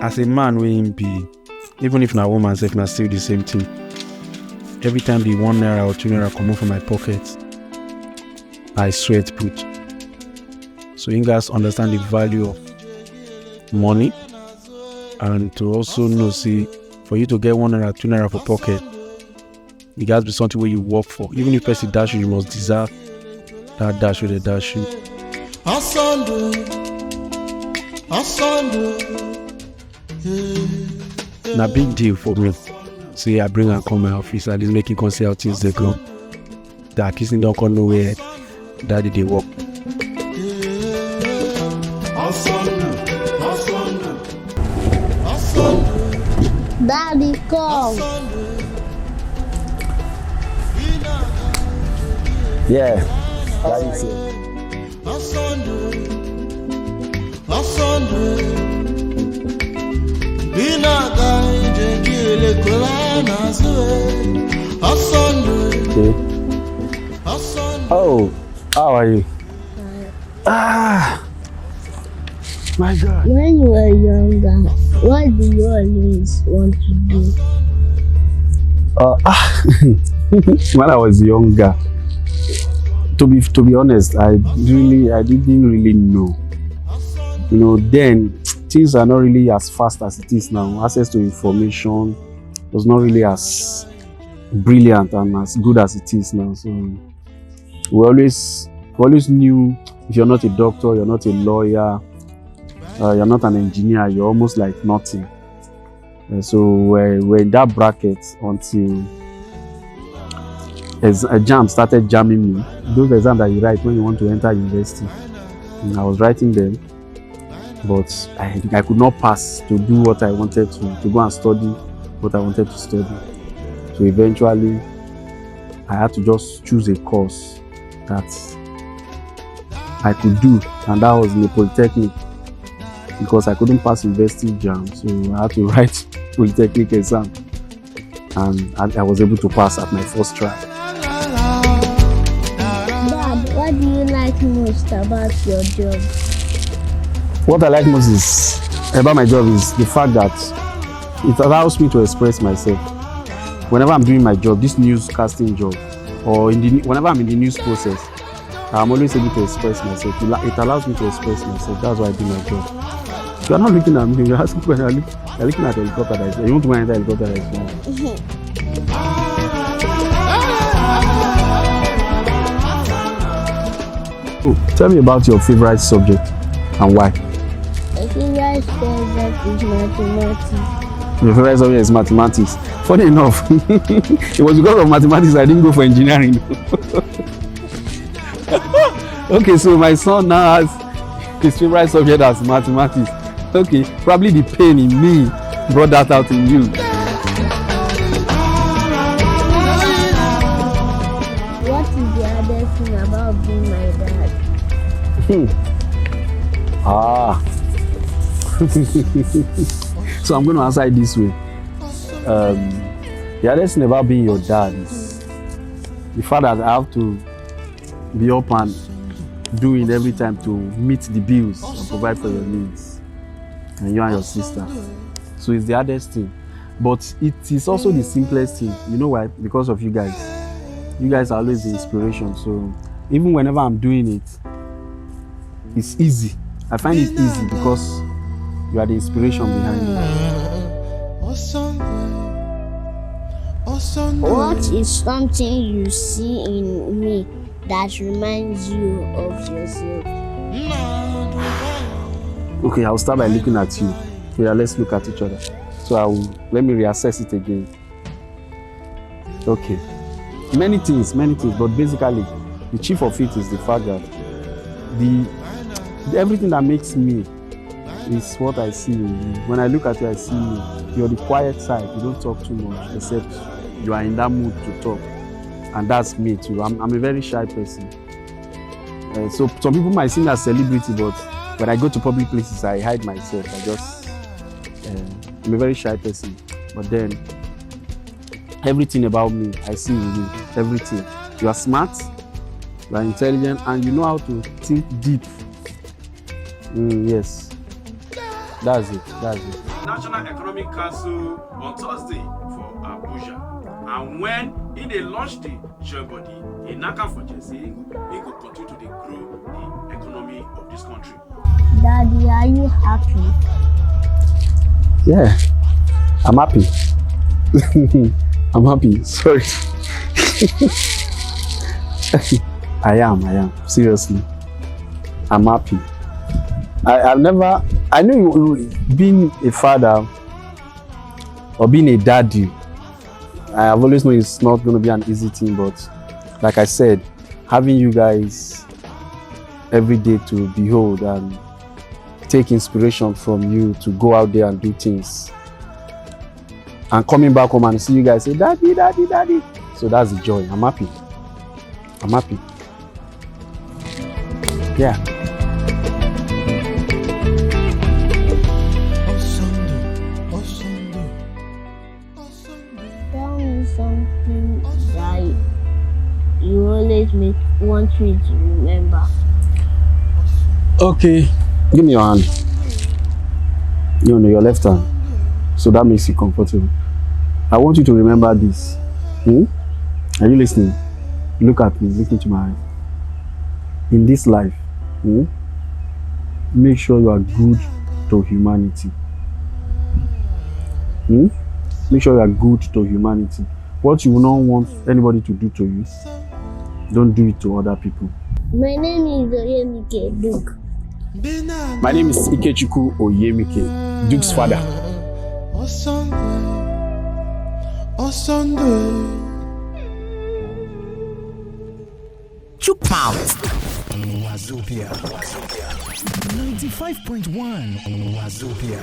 as a man wey him be, even if na woman sef na still the same thing. Every time the 1 naira or 2 naira comot from my pocket, I sweat put. So you guys understand the value of money, and to also know, see, for you to get 1 naira, 2 naira for pocket, it has to be something where you work for. Even if person dash you must deserve that dash with a dash you. Na big deal for me. See, I bring and come my office, at least make him come see how things they go. That kissing don't come nowhere. Daddy they work. Daddy come. Yeah, that's it. Okay. Oh, how are you? My God. When you were younger, what do you always want to do? When I was younger, to be honest, I didn't really know. You know, then things are not really as fast as it is now. Access to information was not really as brilliant and as good as it is now. So we always knew if you're not a doctor, you're not a lawyer, you're not an engineer, you're almost like nothing. So we're in that bracket until a jam started jamming me. Those exams that you write when you want to enter university, and I was writing them, but I could not pass to do what I wanted to go and study what I wanted to study. So eventually I had to just choose a course that I could do, and that was in the Polytechnic, because I couldn't pass university jam, so I had to write Polytechnic exam, and I was able to pass at my first try. Dad, what do you like most about your job? What I like most about my job is the fact that it allows me to express myself. Whenever I'm doing my job, this newscasting job, or whenever I'm in the news process, I'm always able to express myself. It allows me to express myself. That's why I do my job. You are not looking at me. You're asking questions. You're looking at the helicopter that is there. You want to go enter the helicopter that is there. Oh, tell me about your favorite subject and why. My favorite subject is mathematics. Your favorite subject is mathematics. Funny enough, it was because of mathematics I didn't go for engineering. Okay, so my son now has his favorite subject as mathematics. Okay, probably the pain in me brought that out in you. What is the hardest thing about being my dad? So I'm going to answer it this way. The hardest thing about being your dad is the fact that I have to be up and doing every time to meet the bills and provide for your needs, and you and your sister. So it's the hardest thing, but it is also the simplest thing. You know why? Because of you guys. You guys are always the inspiration. So even whenever I'm doing it, it's easy. I find it easy because you are the inspiration behind it. What is something you see in me that reminds you of yourself? Okay, I'll start by looking at you. Yeah, let's look at each other. So let me reassess it again. Okay. Many things, but basically, the chief of it is the fact that everything that makes me is what I see in you. When I look at you, I see you. You're the quiet side. You don't talk too much, except you are in that mood to talk. And that's me too. I'm a very shy person. So some people might see me as a celebrity, but when I go to public places, I hide myself. I'm a very shy person. But then, everything about me, I see in you. Everything. You are smart, you are intelligent, and you know how to think deep. Yes. That's it. National Economic Council on Thursday for Abuja. And when they launch the joint body, in Naka for Jesse, he could continue to grow the economy of this country. Daddy, are you happy? Yeah, I'm happy. I'm happy. Sorry. I am. Seriously. I'm happy. I knew being a father or being a daddy, I have always known it's not going to be an easy thing, but like I said, having you guys every day to behold and take inspiration from you to go out there and do things, and coming back home and see you guys say, "Daddy, daddy, daddy." So that's the joy. I'm happy. Yeah. Tell me something that you always want me to remember. Okay. Give me your hand. Your left hand. So that makes you comfortable. I want you to remember this. Are you listening? Look at me. Look into my eyes. In this life, make sure you are good to humanity. Make sure you are good to humanity. What you will not want anybody to do to you, don't do it to other people. My name is Oyemike Duke. My name is Ikechukwu Oyemike, Duke's father. Chook mouth. Wazobia 95.1 Wazobia.